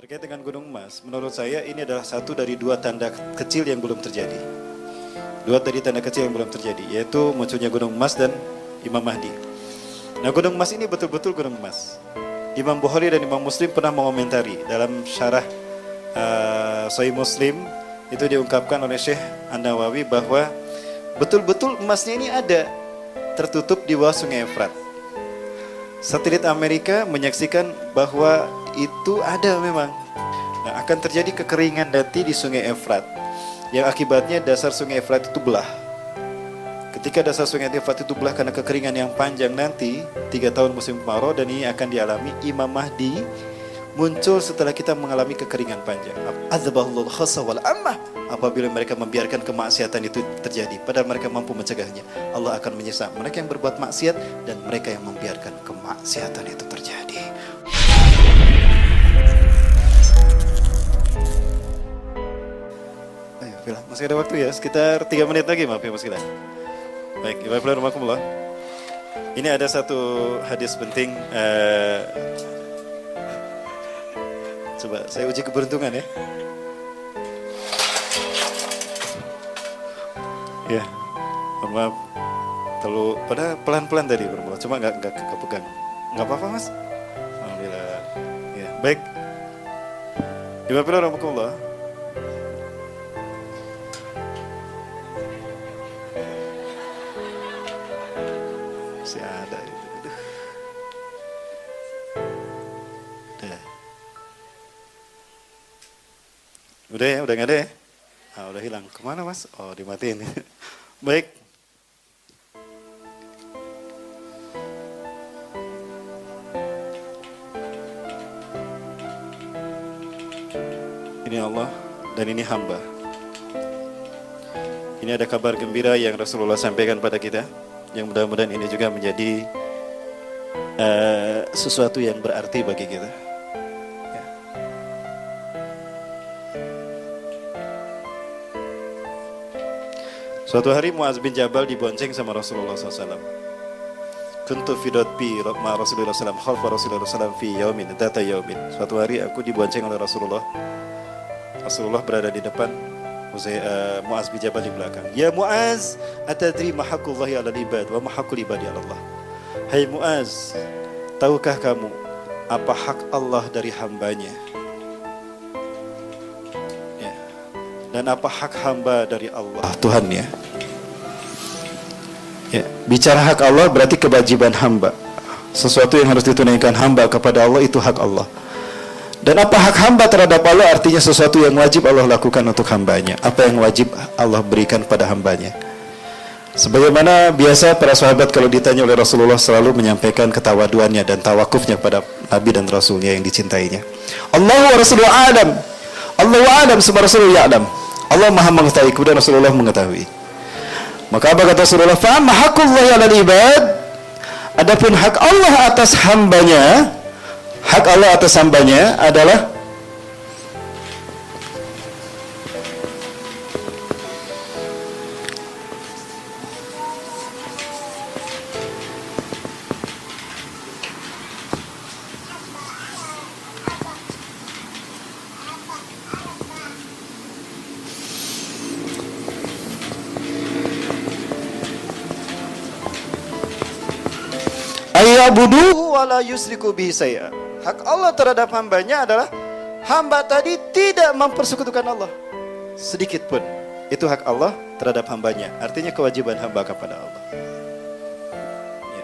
Terkait dengan Gunung Emas, menurut saya ini adalah satu dari dua tanda kecil yang belum terjadi. Dua dari tanda kecil yang belum terjadi, yaitu munculnya Gunung Emas dan Imam Mahdi. Nah, Gunung Emas ini betul-betul Gunung Emas. Imam Bukhari dan Imam Muslim pernah mengomentari dalam syarah Sahih Muslim, itu diungkapkan oleh Syekh An-Nawawi bahwa betul-betul emasnya ini ada tertutup di bawah Sungai Efrat. Satelit Amerika menyaksikan bahwa itu ada memang. Nah, akan terjadi kekeringan nanti di Sungai Efrat, yang akibatnya dasar Sungai Efrat itu belah. Ketika dasar Sungai Efrat itu belah karena kekeringan yang panjang nanti 3 tahun musim kemarau, dan ini akan dialami Imam Mahdi muncul setelah kita mengalami kekeringan panjang. Adzabahullahu khassa wal ammah. Apabila mereka membiarkan kemaksiatan itu terjadi, padahal mereka mampu mencegahnya, Allah akan menyiksa mereka yang berbuat maksiat dan mereka yang membiarkan kemaksiatan itu terjadi. Ayo, Bila, masih ada waktu ya, sekitar 3 menit lagi, maaf ya Mas Gila. Baik, Ibu Rahmatullah. Ini ada satu hadis penting. Coba saya uji keberuntungan ya. Ya, maaf. Terlalu pada pelan-pelan tadi bermula, cuma nggak kepegang. Nggak apa-apa Mas. Alhamdulillah. Ya, baik. Ibu Rahmatullah. Masih ada itu. Udah ya, udah nggak ada ya? Ah, udah hilang. Kemana Mas? Oh, dimatiin. Baik. Ini Allah dan ini hamba. Ini ada kabar gembira yang Rasulullah sampaikan pada kita, yang mudah-mudahan ini juga menjadi sesuatu yang berarti bagi kita. Suatu hari Muaz bin Jabal dibonceng sama Rasulullah SAW. Kuntu fi dhatbi ma Rasulullah SAW khalfa Rasulullah SAW fi yaumin data yaumin. Suatu hari aku dibonceng oleh Rasulullah. Rasulullah berada di depan, Muaz bin Jabal di belakang. Ya Muaz, atadri ma haqqullahi 'alal ibad wa ma haqqul ibadi 'ala Allah. Hai Muaz, tahukah kamu apa hak Allah dari hambanya? Dan apa hak hamba dari Allah Tuhannya? Ya, bicara hak Allah berarti kewajiban hamba. Sesuatu yang harus ditunaikan hamba kepada Allah itu hak Allah. Dan apa hak hamba terhadap Allah artinya sesuatu yang wajib Allah lakukan untuk hambanya. Apa yang wajib Allah berikan pada hambanya. Sebagaimana biasa para sahabat kalau ditanya oleh Rasulullah selalu menyampaikan ketawaduannya dan tawakufnya pada Nabi dan Rasulnya yang dicintainya. Allah wa Rasulullah alam. Allah wa alam sama Rasulullah ya'lam. Allah maha mengetahui, kemudian Rasulullah mengetahui. Maka apa kata Rasulullah? Fa'amma haqqullahi 'alal ibad. Adapun hak Allah atas hambanya, hak Allah atas hambanya adalah ayyabuduhu wa la yusriku bihi syai'a. Hak Allah terhadap hambanya adalah hamba tadi tidak mempersekutukan Allah sedikit pun. Itu hak Allah terhadap hambanya. Artinya kewajiban hamba kepada Allah. Ya.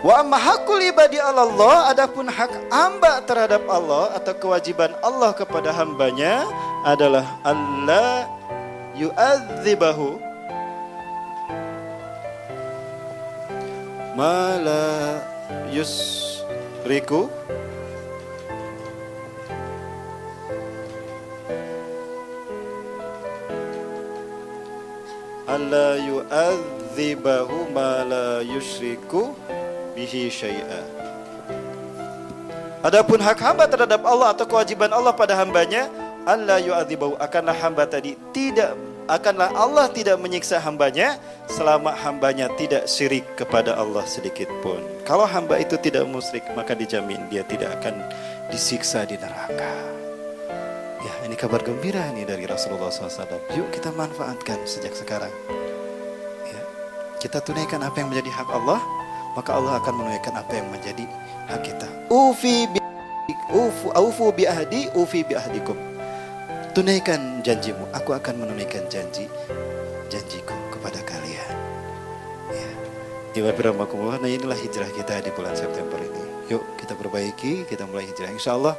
Wa amma haqqul ibadi 'ala Allah, adapun hak hamba terhadap Allah atau kewajiban Allah kepada hambanya adalah alla yu'adzibahu ma la yusriku alla yu'adzibahu ma la yusyriku bihi syai'a. Adapun hak hamba terhadap Allah atau kewajiban Allah pada hambanya, alla yu'adzibahu, akanlah hamba tadi akanlah Allah tidak menyiksa hambanya selama hambanya tidak syirik kepada Allah sedikit pun. Kalau hamba itu tidak musyrik, maka dijamin dia tidak akan disiksa di neraka. Ya, ini kabar gembira nih dari Rasulullah SAW. Yuk kita manfaatkan sejak sekarang. Ya, kita tunaikan apa yang menjadi hak Allah, maka Allah akan menunaikan apa yang menjadi hak kita. Aufu bi ahdi, ufi bi ahdikum. Tunaikan janjimu, aku akan menunaikan janjiku kepada kalian. Ya. Nah inilah hijrah kita di bulan September ini. Yuk kita perbaiki, kita mulai hijrah. Insya Allah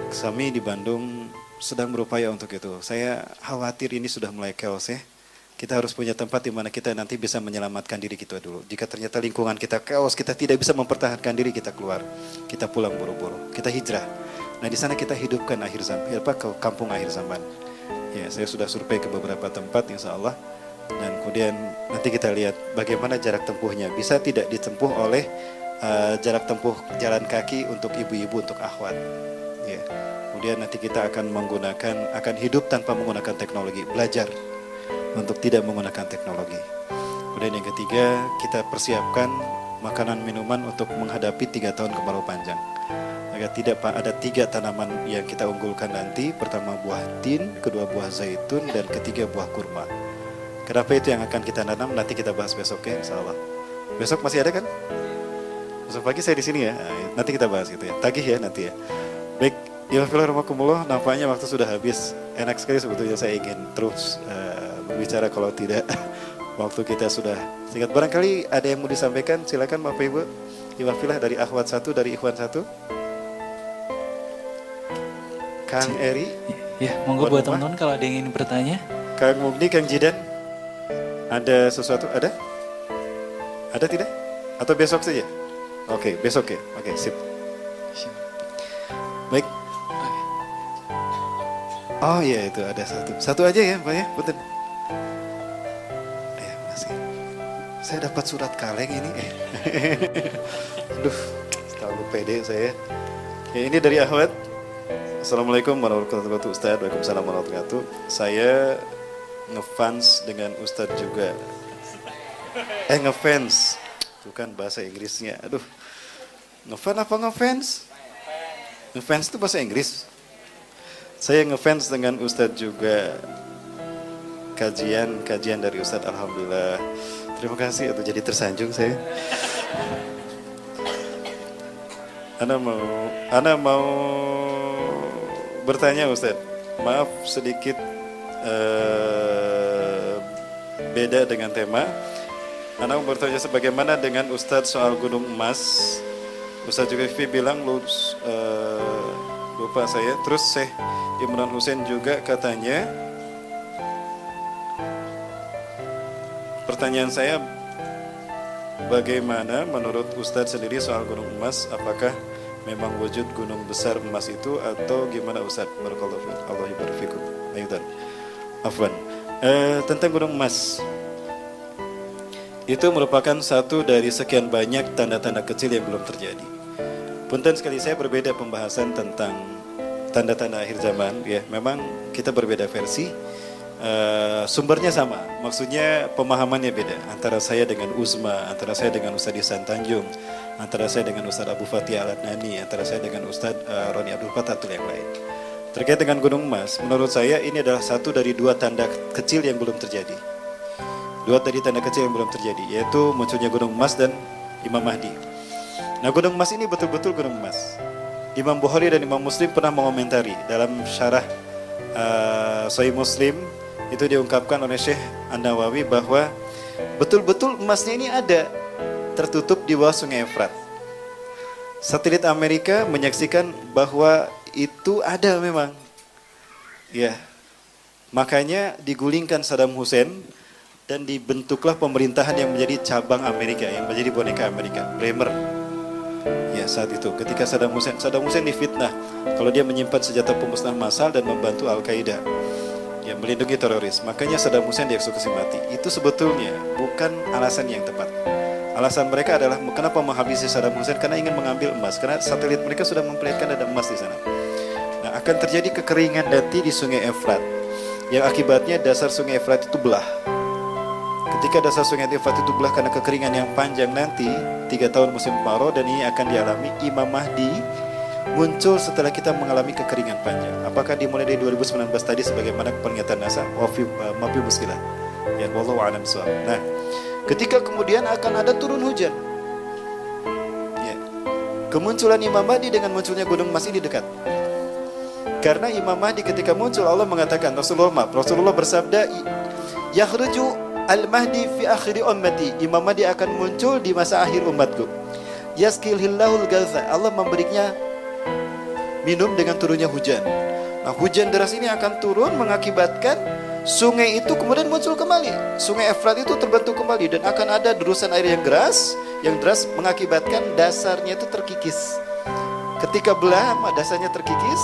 kami di Bandung sedang berupaya untuk itu. Saya khawatir ini sudah mulai chaos ya. Kita harus punya tempat di mana kita nanti bisa menyelamatkan diri kita dulu. Jika ternyata lingkungan kita chaos, kita tidak bisa mempertahankan diri, kita keluar. Kita pulang buru-buru, kita hijrah. Nah di sana kita hidupkan akhir zaman, ke kampung akhir zaman. Ya, saya sudah survei ke beberapa tempat insya Allah. Dan kemudian nanti kita lihat bagaimana jarak tempuhnya. Bisa tidak ditempuh oleh jarak tempuh jalan kaki untuk ibu-ibu, untuk akhwat. Ya. Kemudian nanti kita akan hidup tanpa menggunakan teknologi, belajar untuk tidak menggunakan teknologi. Kemudian yang ketiga, kita persiapkan makanan minuman untuk menghadapi 3 tahun kemarau panjang. Agar tidak ada 3 tanaman yang kita unggulkan nanti. Pertama buah tin, kedua buah zaitun, dan ketiga buah kurma. Kenapa itu yang akan kita tanam? Nanti kita bahas besok ya, insya Allah. Besok masih ada kan? Besok pagi saya di sini ya. Nanti kita bahas gitu ya. Tagih ya nanti ya. Baik, ya Bismillahirrahmanirrahim. Nampaknya waktu sudah habis. Enak sekali sebetulnya saya ingin terus berbicara, kalau tidak waktu kita sudah singkat. Barangkali ada yang mau disampaikan, silakan Bapak Ibu. Iwafilah dari akhwat 1, dari ikhwan 1. Kang Eri. Ya, monggo buat teman-teman kalau ada yang ingin bertanya. Kang Mugni, Kang Jidan. Ada sesuatu? Ada? Ada tidak? Atau besok saja? Oke, besok ya. Oke, sip. Baik. Oh iya, itu ada satu. Satu aja ya Pak ya, punten. Ya, masih. Saya dapat surat kaleng ini. Aduh, terlalu pede saya. Ya, ini dari Ahmad. Assalamualaikum warahmatullahi wabarakatuh Ustaz. Waalaikumsalam warahmatullahi wabarakatuh. Saya ngefans dengan Ustadz juga. Ngefans. Bukan bahasa Inggrisnya. Aduh. Ngefans apa ngefans? Ngefans itu bahasa Inggris. Saya ngefans dengan Ustadz juga. Kajian dari Ustadz, alhamdulillah. Terima kasih, atau jadi tersanjung saya. Ana mau bertanya Ustadz. Maaf sedikit beda dengan tema. Ana mau bertanya sebagaimana dengan Ustadz soal Gunung Emas. Ustadz Zulkifli bilang lupa saya. Terus Syekh Imran Hussein juga katanya. Pertanyaan saya, bagaimana menurut Ustadz sendiri soal Gunung Emas? Apakah memang wujud gunung besar emas itu atau gimana Ustadz? Barakallahu fiik. Allah yubarik fikum. Ayudan. Afwan. Tentang Gunung Emas. Itu merupakan satu dari sekian banyak tanda-tanda kecil yang belum terjadi. Punten sekali saya berbeda pembahasan tentang tanda-tanda akhir zaman. Ya, memang kita berbeda versi. Sumbernya sama, maksudnya pemahamannya beda. Antara saya dengan Uzma, antara saya dengan Ustadz Ihsan Tanjung, antara saya dengan Ustadz Abu Fatih Al-Adnani, antara saya dengan Ustadz Roni Abdul Fatah atau yang lain. Terkait dengan Gunung Emas, menurut saya ini adalah satu dari 2 tanda kecil yang belum terjadi. 2 dari tanda kecil yang belum terjadi, yaitu munculnya Gunung Emas dan Imam Mahdi. Nah, Gunung Emas ini betul-betul Gunung Emas. Imam Bukhari dan Imam Muslim pernah mengomentari dalam syarah Sahih Muslim, itu diungkapkan oleh Syekh An-Nawawi bahwa betul-betul emasnya ini ada, tertutup di bawah Sungai Efrat. Satelit Amerika menyaksikan bahwa itu ada memang. Ya. Makanya digulingkan Saddam Hussein dan dibentuklah pemerintahan yang menjadi cabang Amerika, yang menjadi boneka Amerika, Bremer. Ya, saat itu ketika Saddam Hussein difitnah kalau dia menyimpan senjata pemusnah massal dan membantu Al-Qaeda yang melindungi teroris. Makanya Saddam Hussein dieksekusi mati. Itu sebetulnya bukan alasan yang tepat. Alasan mereka adalah kenapa menghabisi Saddam Hussein, karena ingin mengambil emas, karena satelit mereka sudah memperlihatkan ada emas di sana. Nah, akan terjadi kekeringan nanti di Sungai Efrat, yang akibatnya dasar Sungai Efrat itu belah. Ketika dasar Sungai Efrat itu belah karena kekeringan yang panjang nanti 3 tahun musim kemarau, dan ini akan dialami Imam Mahdi muncul setelah kita mengalami kekeringan panjang. Apakah dimulai dari 2019 tadi sebagaimana pernyataan NASA? Mafi muskilah. Ya, wallahu a'lam bishawab. Nah, ketika kemudian akan ada turun hujan. Ya. Kemunculan Imam Mahdi dengan munculnya Gunung Mas ini dekat. Karena Imam Mahdi ketika muncul Allah mengatakan, Rasulullah bersabda, yakhruju al-Mahdi fi akhiri ummati. Imam Mahdi akan muncul di masa akhir umatku. Yaskilhillahul gaza. Allah memberinya minum dengan turunnya hujan. Nah, hujan deras ini akan turun mengakibatkan sungai itu kemudian muncul kembali. Sungai Efrat itu terbentuk kembali dan akan ada derusan air yang deras mengakibatkan dasarnya itu terkikis. Ketika belah, dasarnya terkikis,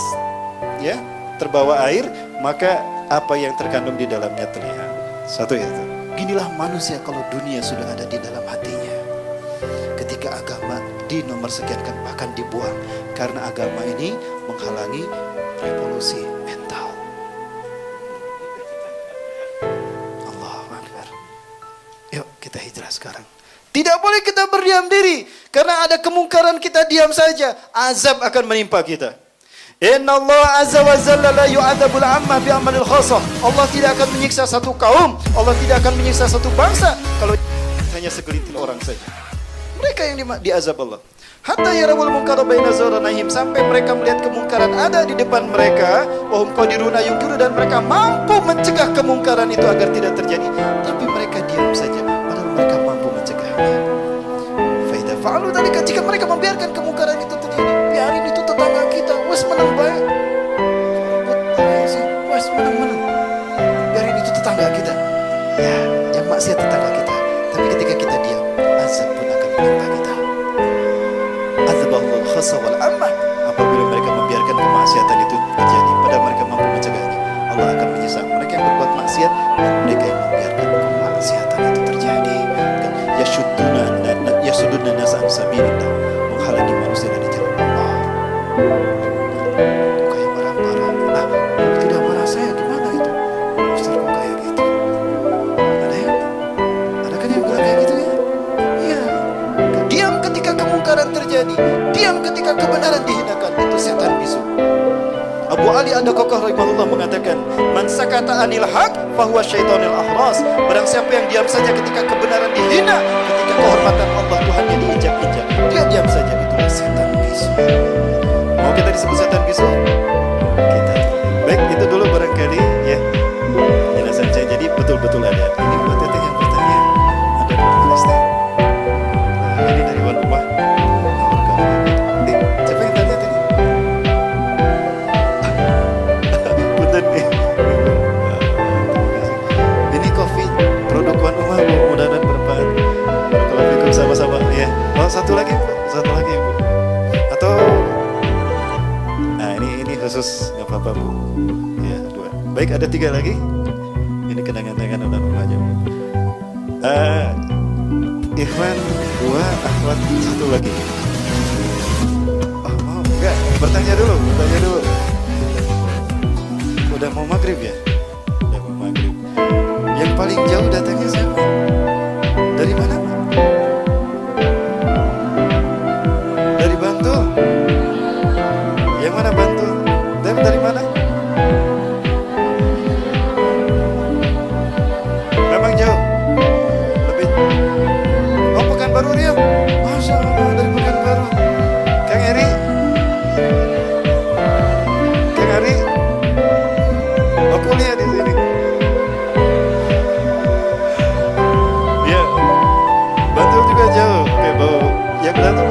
ya, terbawa air, maka apa yang terkandung di dalamnya terlihat. Satu itu. Ginilah manusia kalau dunia sudah ada di dalam hatinya. Ketika agama dinomorsekiankan bahkan dibuang karena agama ini menghalangi revolusi mental. Allahu Akbar. Yuk kita hijrah sekarang. Tidak boleh kita berdiam diri karena ada kemungkaran kita diam saja, azab akan menimpa kita. Inna Allah azza wa jalla la yu'adzabul amma bi amalil khasah. Allah tidak akan menyiksa satu kaum, Allah tidak akan menyiksa satu bangsa kalau hanya segelintir orang saja. Mereka yang diazab Allah. Hatta yarawul munkara baina zaranahim, sampai mereka melihat kemungkaran ada di depan mereka, wa hum qadiruna yunkiru, dan mereka mampu mencegah kemungkaran itu agar tidak terjadi, tapi mereka diam saja padahal mereka mampu mencegahnya. Fa idza fa'alu dzalika, jika mereka membiarkan kemungkaran itu terjadi, biarin itu tetangga kita, wes menang baik. Wes menang. Biarin itu tetangga kita. Ya, yang maksiat tetangga kita. Tapi ketika kita diam, azab pun akan menimpa kita. Azabahullah khassa wal amma. Apabila mereka membiarkan kemaksiatan itu terjadi, padahal mereka mampu mencegahnya, Allah akan menyiksa mereka yang berbuat maksiat dan mereka yang membiarkan kemaksiatan itu terjadi. Yasudduna nasa an sabilillah, menghalangi manusia dari jalan Allah. Kayak marah-marah. Nah, tidak marah saya gimana itu? Ustaz kok kayak gitu? Ada kan yang bilang kayak gitu ya? Iya. Diam ketika kemungkaran terjadi, diam ketika kebenaran dihinakan, itu setan bisu. Abu Ali Ad-Daqqaqah rahimahullah mengatakan, man sakata anil haq fahuwa syaitonil ahras. Barang siapa yang diam saja ketika kebenaran dihina, ketika kehormatan Allah Tuhannya diinjak-injak, dia diam saja, itulah setan bisu. Mau kita disebut setan bisu? Kita. Baik, itu dulu barangkali ya penjelasan saya. Jadi betul-betul ada. Ini buat teteh yang bertanya, ada Palestina. Ini dari Wan Rumah. Siapa yang tanya tadi? Punten nih. Ini kopi produk Wan Rumah, mudah-mudahan bermanfaat. Barakallahu sama-sama ya. Oh, satu lagi Bu. Atau ini khusus nggak apa-apa Bu. Ya, 2. Baik, ada 3 lagi. Ini kenangan-kenangan udah aja Bu. Ikhwan 2, akhwat 1 lagi. Oh, mau enggak? Bertanya dulu. Udah mau maghrib ya? Udah mau maghrib. Yang paling jauh datangnya siapa? Dari mana? Dari Bantul. Yang mana Bantul? Dari mana? Memang jauh. Lebih. Oh, Pekanbaru Riau. Masya Allah, dari Pekanbaru. Kang Eri. Oh, kuliah di sini. Ya. Bantul juga jauh. Oke, yang datang